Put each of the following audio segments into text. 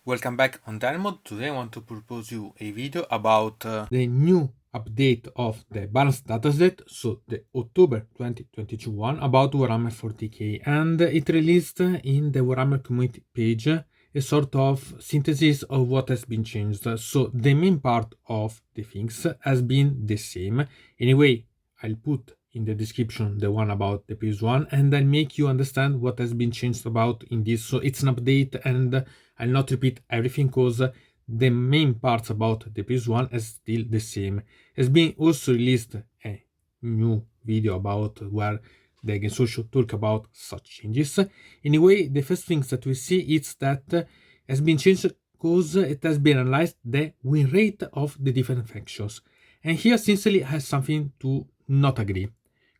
Welcome back on Dynamod. Today I want to propose you a video about the new update of the Balance Datasheet, so the October 2022 one about Warhammer 40k, and it released in the Warhammer community page a sort of synthesis of what has been changed. So the main part of the things has been the same. Anyway, I'll put in the description the one about the previous one, and I'll make you understand what has been changed about in this. So it's an update, and I'll not repeat everything because the main parts about the previous one is still the same. Has been also released a new video about where the game social talk about such changes. Anyway, the first things that we see is that has been changed because it has been analyzed the win rate of the different factions. And here sincerely has something to not agree.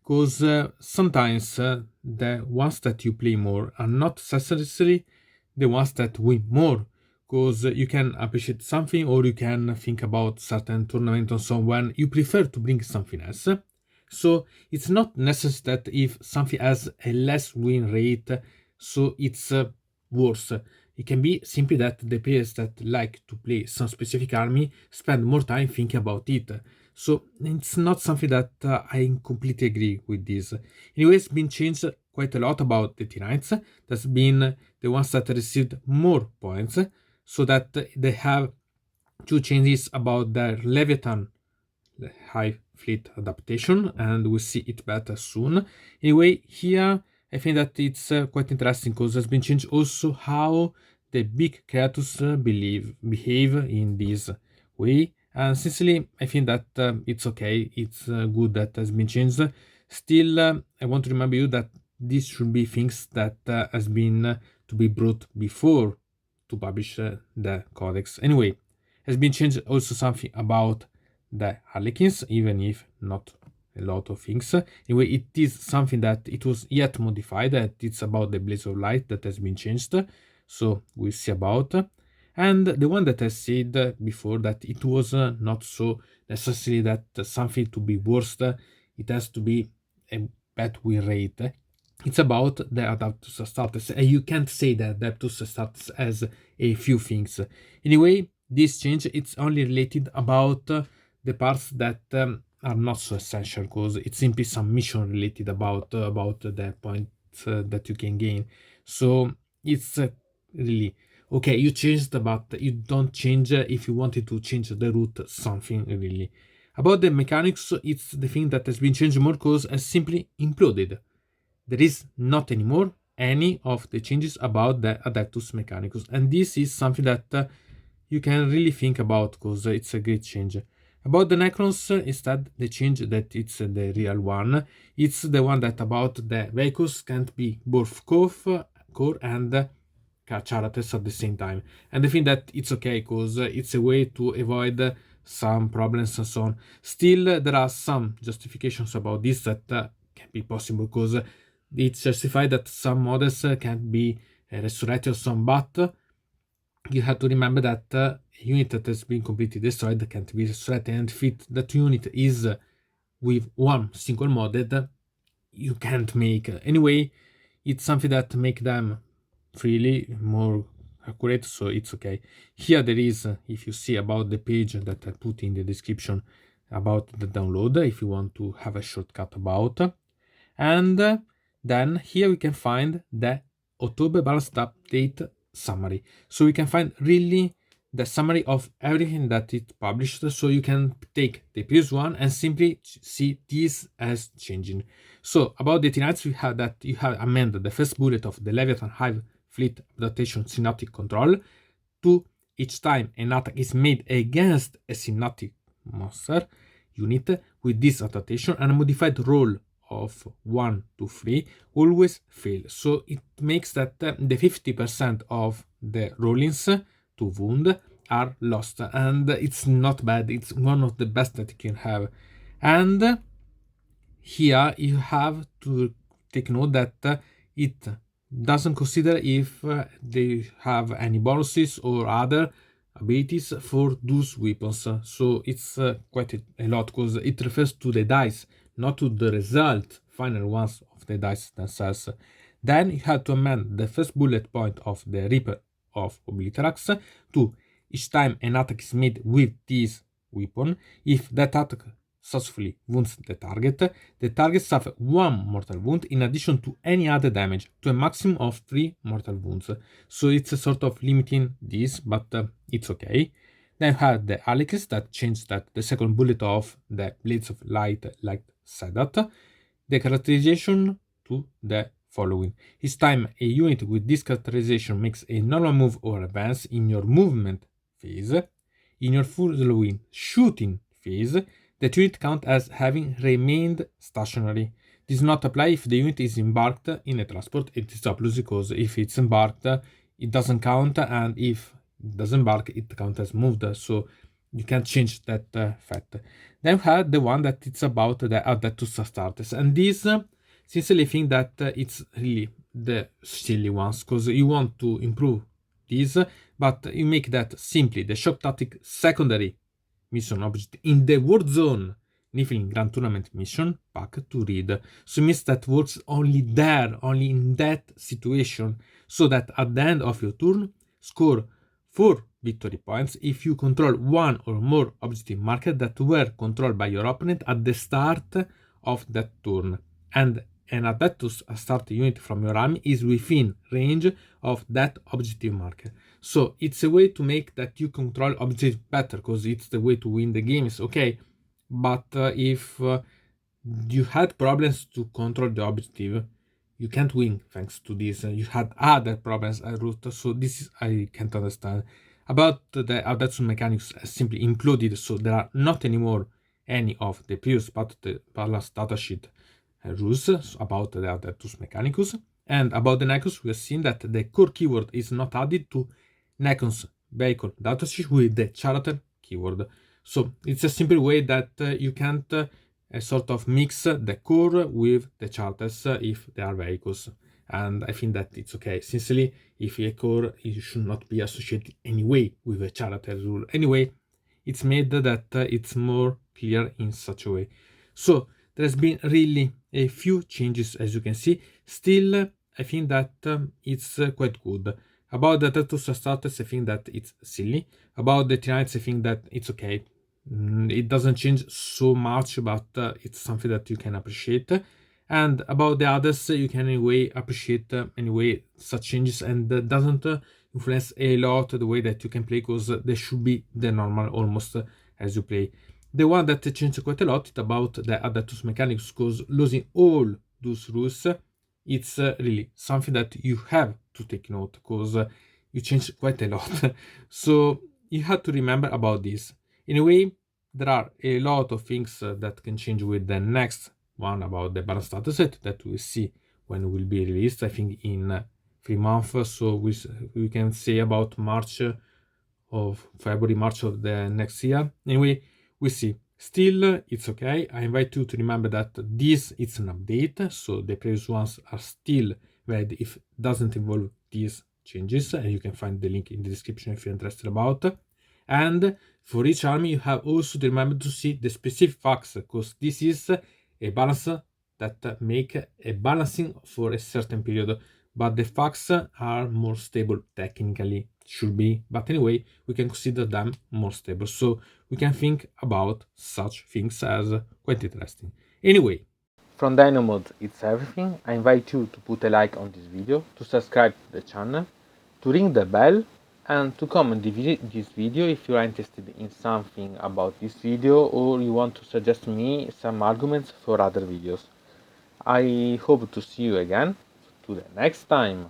Because sometimes the ones that you play more are not necessarily the ones that win more, because you can appreciate something or you can think about certain tournament or so when you prefer to bring something else. So it's not necessary that if something has a less win rate, so it's worse. It can be simply that the players that like to play some specific army spend more time thinking about it. So it's not something that I completely agree with this. Anyway, it's been changed quite a lot about the T-Knights. That's been the ones that received more points, so that they have two changes about their Leviathan high fleet adaptation, and we'll see it better soon. Anyway, here I think that it's quite interesting because there's been changed also how the big creatures behave in this way. And sincerely, I think that it's okay. It's good that has been changed. Still, I want to remind you that these should be things that has been to be brought before to publish the codex. Anyway, has been changed also something about the Harlequins, even if not a lot of things. Anyway, it is something that it was yet modified, that it's about the Blaze of Light that has been changed, so we'll see about. And the one that I said before, that it was not so necessary that something to be worse, it has to be a bad win rate. It's about the Adaptus Astartes, and you can't say that Adaptus Astartes has a few things. Anyway, this change, it's only related about the parts that are not so essential, because it's simply some mission related about the points that you can gain. So it's really okay. You changed, but you don't change if you wanted to change the route something really. About the mechanics, it's the thing that has been changed more because has simply imploded. There is not anymore any of the changes about the Adeptus Mechanicus, and this is something that you can really think about because it's a great change. About the Necrons, instead, the change that it's the real one. It's the one that about the vehicles can't be both core and Charates at the same time. And I think that it's okay because it's a way to avoid some problems and so on. Still, there are some justifications about this that can be possible because it's justified that some models can't be resurrected or some, but you have to remember that a unit that has been completely destroyed can't be resurrected, and if that unit is with one single model, you can't make. Anyway, it's something that make them freely more accurate, so it's okay. Here there is, if you see about the page that I put in the description about the download, if you want to have a shortcut about. And then here we can find the October Balance Update summary. So we can find really the summary of everything that it published. So you can take the previous one and simply see this as changing. So about the T-Knights, we have that you have amended the first bullet of the Leviathan Hive Fleet Adaptation Synaptic Control to each time an attack is made against a synaptic monster unit with this adaptation, and a modified roll of 1 to 3 always fail. So it makes that the 50% of the rollings to wound are lost, and it's not bad. It's one of the best that you can have. And here you have to take note that it doesn't consider if they have any bonuses or other abilities for those weapons. So it's quite a lot because it refers to the dice, not to the result, final ones of the dice themselves. Then you have to amend the first bullet point of the Reaper of Obliterax. 2. Each time an attack is made with this weapon, if that attack successfully wounds the target suffers 1 mortal wound in addition to any other damage, to a maximum of 3 mortal wounds. So it's a sort of limiting this, but it's okay. Then you have the Alex that changed that the second bullet of the Blades of Light, like Sedat. The characterization to the following. Each time a unit with this characterization makes a normal move or advance in your movement phase, in your following shooting phase, the unit counts as having remained stationary. This does not apply if the unit is embarked in a transport. It is opposite, because if it's embarked, it doesn't count, and if it doesn't embark, it counts as moved. So you can change that fact. Then we had the one that it's about the Adeptus Astartes, and this sincerely think that it's really the silly ones, because you want to improve this, but you make that simply the shock tactic secondary mission object in the War Zone Niflheim Grand Tournament mission pack to read. So it means that works only there, only in that situation, so that at the end of your turn, score 4 victory points if you control one or more objective markers that were controlled by your opponent at the start of that turn, and an Adeptus Astarte unit from your army is within range of that objective marker. So it's a way to make that you control objectives better, because it's the way to win the games, okay? But if you had problems to control the objective, you can't win thanks to this. You had other problems at root, so this is, I can't understand. About the Adeptus mechanics simply imploded, so there are not anymore any of the previous part of the Balance Datasheet rules about the Adeptus Mechanicus. And about the Necrons, we have seen that the core keyword is not added to Necrons vehicle datasheet with the character keyword. So it's a simple way that you can't sort of mix the core with the charters if they are vehicles. And I think that it's okay. Sincerely, if a core, it should not be associated anyway with a character rule. Anyway, it's made that it's more clear in such a way. So there's been really a few changes, as you can see. Still, I think that it's quite good. About the Adeptus Astartes, I think that it's silly. About the Tiranites, I think that it's okay. It doesn't change so much, but it's something that you can appreciate. And about the others, you can anyway appreciate anyway such changes, and doesn't influence a lot the way that you can play, because they should be the normal almost as you play. The one that changed quite a lot is about the Adeptus Mechanics, because losing all those rules, it's really something that you have to take note, because you change quite a lot. So you have to remember about this. Anyway, there are a lot of things that can change with the next one about the Balance Dataset that we'll see when it will be released, I think in 3 months. So we can say about March of February, March of the next year. Anyway, we see. Still, it's okay. I invite you to remember that this is an update, so the previous ones are still valid if it doesn't involve these changes, and you can find the link in the description if you're interested about. And for each army, you have also to remember to see the specific facts, because this is a balance that make a balancing for a certain period, but the facts are more stable technically, should be, but anyway, we can consider them more stable, so we can think about such things as quite interesting. Anyway, from Dino Mode, it's everything. I invite you to put a like on this video, to subscribe to the channel, to ring the bell, and to comment this video if you are interested in something about this video, or you want to suggest me some arguments for other videos. I hope to see you again to the next time.